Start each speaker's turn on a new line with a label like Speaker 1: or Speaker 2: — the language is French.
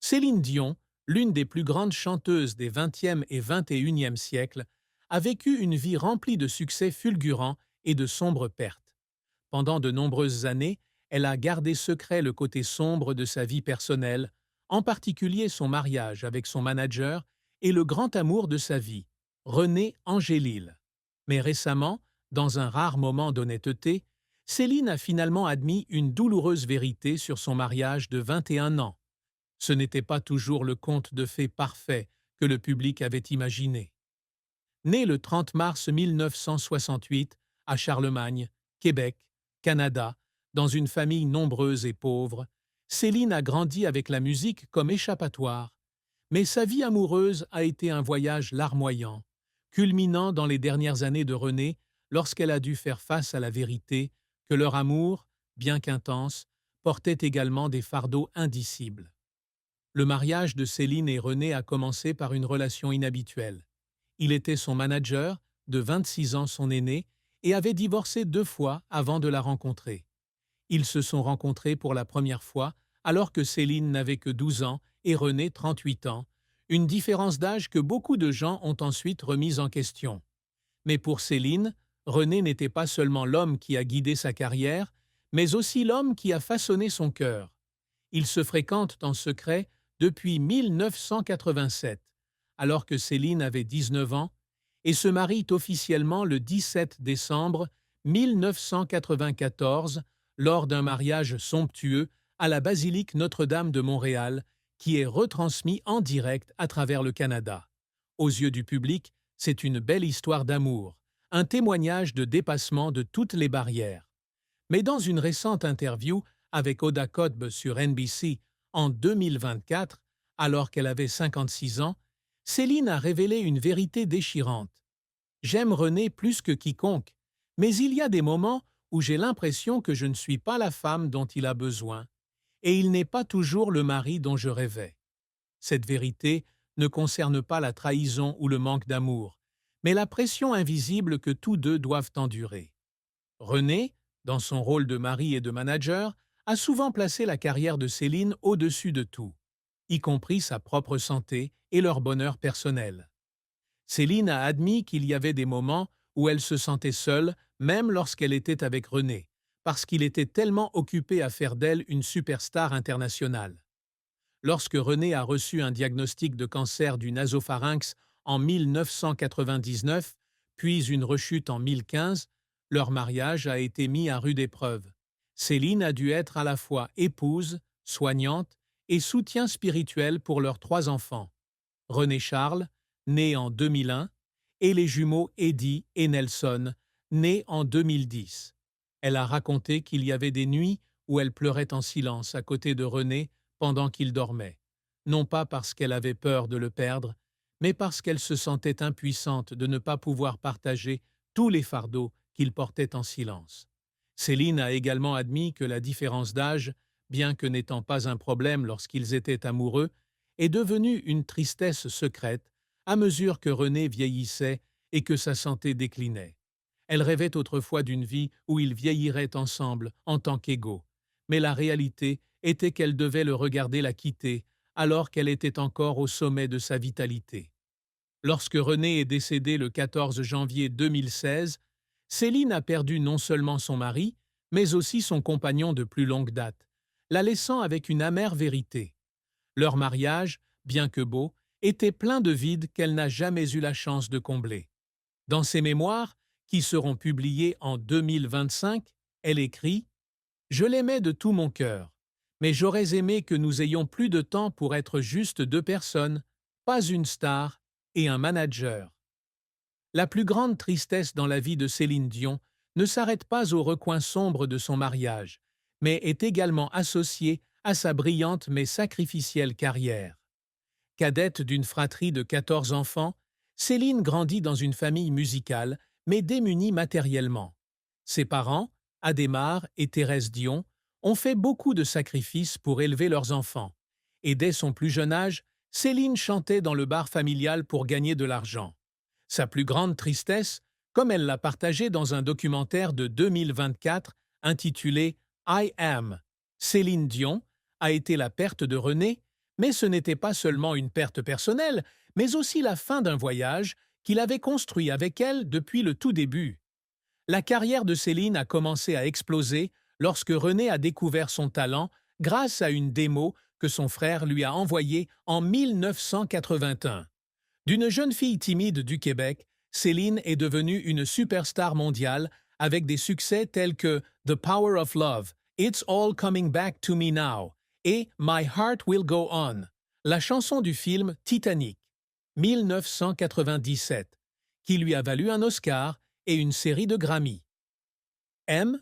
Speaker 1: Céline Dion, l'une des plus grandes chanteuses des XXe et XXIe siècles, a vécu une vie remplie de succès fulgurants et de sombres pertes. Pendant de nombreuses années, elle a gardé secret le côté sombre de sa vie personnelle, en particulier son mariage avec son manager et le grand amour de sa vie, René Angélil. Mais récemment, dans un rare moment d'honnêteté, Céline a finalement admis une douloureuse vérité sur son mariage de 21 ans. Ce n'était pas toujours le conte de fées parfait que le public avait imaginé. Née le 30 mars 1968 à Charlemagne, Québec, Canada, dans une famille nombreuse et pauvre, Céline a grandi avec la musique comme échappatoire. Mais sa vie amoureuse a été un voyage larmoyant, culminant dans les dernières années de René lorsqu'elle a dû faire face à la vérité que leur amour, bien qu'intense, portait également des fardeaux indicibles. Le mariage de Céline et René a commencé par une relation inhabituelle. Il était son manager, de 26 ans son aîné, et avait divorcé 2 fois avant de la rencontrer. Ils se sont rencontrés pour la première fois alors que Céline n'avait que 12 ans et René 38 ans, une différence d'âge que beaucoup de gens ont ensuite remise en question. Mais pour Céline, René n'était pas seulement l'homme qui a guidé sa carrière, mais aussi l'homme qui a façonné son cœur. Ils se fréquentent en secret depuis 1987, alors que Céline avait 19 ans, et se marient officiellement le 17 décembre 1994 lors d'un mariage somptueux à la basilique Notre-Dame de Montréal, qui est retransmis en direct à travers le Canada. Aux yeux du public, c'est une belle histoire d'amour, un témoignage de dépassement de toutes les barrières. Mais dans une récente interview avec Oda Kotb sur NBC en 2024, alors qu'elle avait 56 ans, Céline a révélé une vérité déchirante. J'aime René plus que quiconque, mais il y a des moments où j'ai l'impression que je ne suis pas la femme dont il a besoin, et il n'est pas toujours le mari dont je rêvais. Cette vérité ne concerne pas la trahison ou le manque d'amour, mais la pression invisible que tous deux doivent endurer. René, dans son rôle de mari et de manager, a souvent placé la carrière de Céline au-dessus de tout, y compris sa propre santé et leur bonheur personnel. Céline a admis qu'il y avait des moments où elle se sentait seule, même lorsqu'elle était avec René, parce qu'il était tellement occupé à faire d'elle une superstar internationale. Lorsque René a reçu un diagnostic de cancer du nasopharynx en 1999, puis une rechute en 2015, leur mariage a été mis à rude épreuve. Céline a dû être à la fois épouse, soignante et soutien spirituel pour leurs 3 enfants. René Charles, né en 2001, et les jumeaux Eddie et Nelson, nés en 2010. Elle a raconté qu'il y avait des nuits où elle pleurait en silence à côté de René pendant qu'il dormait, non pas parce qu'elle avait peur de le perdre, mais parce qu'elle se sentait impuissante de ne pas pouvoir partager tous les fardeaux qu'il portait en silence. Céline a également admis que la différence d'âge, bien que n'étant pas un problème lorsqu'ils étaient amoureux, est devenue une tristesse secrète à mesure que René vieillissait et que sa santé déclinait. Elle rêvait autrefois d'une vie où ils vieilliraient ensemble en tant qu'égaux, mais la réalité était qu'elle devait le regarder la quitter alors qu'elle était encore au sommet de sa vitalité. Lorsque René est décédé le 14 janvier 2016, Céline a perdu non seulement son mari, mais aussi son compagnon de plus longue date, la laissant avec une amère vérité. Leur mariage, bien que beau, était plein de vides qu'elle n'a jamais eu la chance de combler. Dans ses mémoires, qui seront publiés en 2025, elle écrit « Je l'aimais de tout mon cœur, mais j'aurais aimé que nous ayons plus de temps pour être juste 2 personnes, pas une star et un manager. » La plus grande tristesse dans la vie de Céline Dion ne s'arrête pas au recoin sombre de son mariage, mais est également associée à sa brillante mais sacrificielle carrière. Cadette d'une fratrie de 14 enfants, Céline grandit dans une famille musicale, mais démunie matériellement. Ses parents, Adhémar et Thérèse Dion, ont fait beaucoup de sacrifices pour élever leurs enfants, et dès son plus jeune âge, Céline chantait dans le bar familial pour gagner de l'argent. Sa plus grande tristesse, comme elle l'a partagé dans un documentaire de 2024 intitulé « I Am », Céline Dion, a été la perte de René, Mais ce n'était pas seulement une perte personnelle, mais aussi la fin d'un voyage qu'il avait construit avec elle depuis le tout début. La carrière de Céline a commencé à exploser lorsque René a découvert son talent grâce à une démo que son frère lui a envoyée en 1981. D'une jeune fille timide du Québec, Céline est devenue une superstar mondiale avec des succès tels que The Power of Love, It's All Coming Back to Me Now et My Heart Will Go On, la chanson du film Titanic, 1997, qui lui a valu un Oscar et une série de Grammy. M